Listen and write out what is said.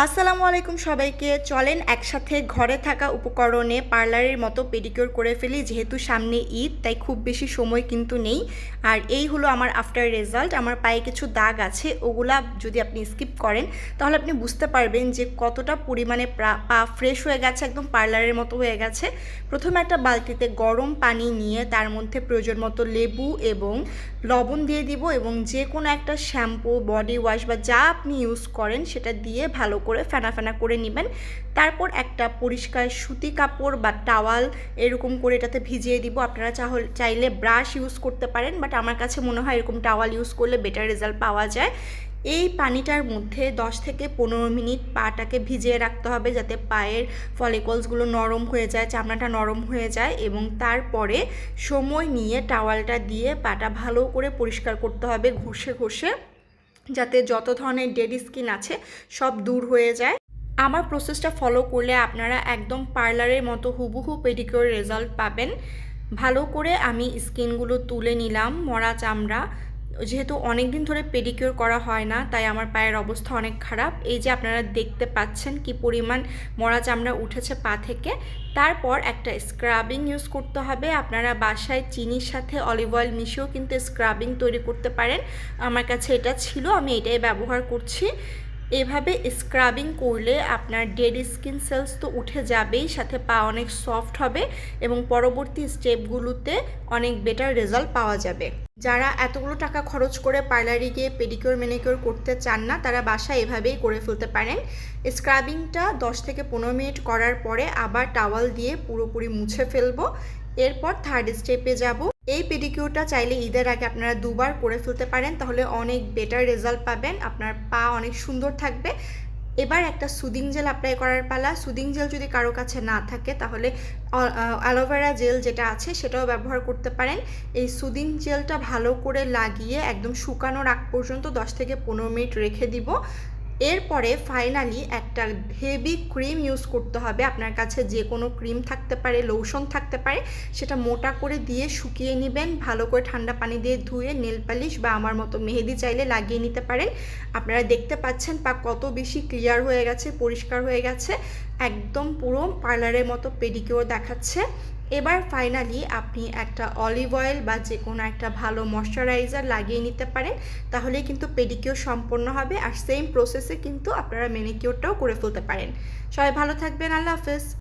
আসসালামু আলাইকুম সবাইকে। চলেন একসাথে ঘরে থাকা উপকরণে পার্লারের মতো পেডিকিউর করে ফেলি। যেহেতু সামনে ঈদ, তাই খুব বেশি সময় কিন্তু নেই। আর এই হলো আমার আফটার রেজাল্ট। আমার পায়ে কিছু দাগ আছে, ওগুলা যদি আপনি স্কিপ করেন তাহলে আপনি বুঝতে পারবেন যে কতটা পরিমাণে পা ফ্রেশ হয়ে গেছে, একদম পার্লারের মতো হয়ে গেছে। প্রথমে একটা বালতিতে গরম পানি নিয়ে তার মধ্যে প্রয়োজন মতো লেবু এবং লবণ দিয়ে দিব এবং যে কোনো একটা শ্যাম্পু, বডি ওয়াশ বা যা আপনি ইউজ করেন সেটা দিয়ে ভালো করে ফেনা ফেনা করে নেবেন। তারপর একটা পরিষ্কার সুতি কাপড় বা টাওয়াল এরকম করে এটাতে ভিজিয়ে দিব। আপনারা চাইলে ব্রাশ ইউজ করতে পারেন, বাট আমার কাছে মনে হয় এরকম টাওয়াল ইউজ করলে বেটার রেজাল্ট পাওয়া যায়। এই পানিটার মধ্যে 10 থেকে 15 মিনিট পাটাকে ভিজিয়ে রাখতে হবে, যাতে পায়ের ফলিকলসগুলো নরম হয়ে যায়, চামড়াটা নরম হয়ে যায়। এবং তারপরে সময় নিয়ে টাওয়ালটা দিয়ে পাটা ভালো করে পরিষ্কার করতে হবে ঘষে ঘষে, যাতে যত ধরনের ডেড স্কিন আছে সব দূর হয়ে যায়। আমার প্রসেসটা ফলো করলে আপনারা একদম পার্লারের মতো হুবহু পেডিকিউর রেজাল্ট পাবেন। ভালো করে আমি স্কিনগুলো তুলে নিলাম, মরা চামড়া। যেহেতু অনেক দিন ধরে পেডিকিউর করা হয় না, তাই আমার পায়ের অবস্থা অনেক খারাপ। এই যে আপনারা দেখতে পাচ্ছেন কি পরিমাণ মরা চামড়া উঠেছে পা থেকে। তারপর একটা স্ক্রাবিং ইউজ করতে হবে। আপনারা বাসায় চিনির সাথে অলিভ অয়েল মিশিয়েও কিন্তু স্ক্রাবিং তৈরি করতে পারেন। আমার কাছে এটা ছিল, আমি এটাই ব্যবহার করছি। এভাবে স্ক্রাবিং করলে আপনার ডেড স্কিন সেলস তো উঠে যাবেই, সাথে পা অনেক সফট হবে এবং পরবর্তী স্টেপগুলোতে অনেক বেটার রেজাল্ট পাওয়া যাবে। যারা এতগুলো টাকা খরচ করে পার্লারে গিয়ে পেডিকিউর ম্যানিকিউর করতে চান না, তারা বাসায় এভাবেই করে ফেলতে পারেন। স্ক্রাবিংটা 10 থেকে 15 মিনিট করার পরে আবার টাওয়াল দিয়ে পুরোপুরি মুছে ফেলবো। এরপর থার্ড স্টেপে যাব। এই পেডিকিউরটা চাইলে ঈদের আগে আপনারা দুবার করে ফেলতে পারেন, তাহলে অনেক বেটার রেজাল্ট পাবেন, আপনার পা অনেক সুন্দর থাকবে। এবার একটা সুদিং জেল অ্যাপ্লাই করার পালা। সুদিং জেল যদি কারো কাছে না থাকে তাহলে অ্যালোভেরা জেল যেটা আছে সেটাও ব্যবহার করতে পারেন। এই সুদিং জেলটা ভালো করে লাগিয়ে একদম শুকানোর আগ পর্যন্ত 10 থেকে 15 মিনিট রেখে দিব। এরপরে ফাইনালি একটা হেভি ক্রিম ইউজ করতে হবে। আপনার কাছে যে কোনো ক্রিম থাকতে পারে, লোশন থাকতে পারে, সেটা মোটা করে দিয়ে শুকিয়ে নেবেন। ভালো করে ঠান্ডা পানি দিয়ে ধুয়ে নেল পালিশ বা আমার মতো মেহেদি চাইলে লাগিয়ে নিতে পারেন। আপনারা দেখতে পাচ্ছেন পা কত বেশি ক্লিয়ার হয়ে গেছে, পরিষ্কার হয়ে গেছে, একদম পুরো পার্লারের মতো পেডিকিউর দেখাচ্ছে। এবার ফাইনালি আপনি একটা অলিভ অয়েল বা যে কোনো একটা ভালো ময়শ্চারাইজার লাগিয়ে নিতে পারেন, তাহলেই কিন্তু পেডিকিউর সম্পন্ন হবে। আর সেম প্রসেসে কিন্তু আপনারা ম্যানিকিউরটাও করে ফেলতে পারেন। সবাই ভালো থাকবেন, আল্লাহ হাফেজ।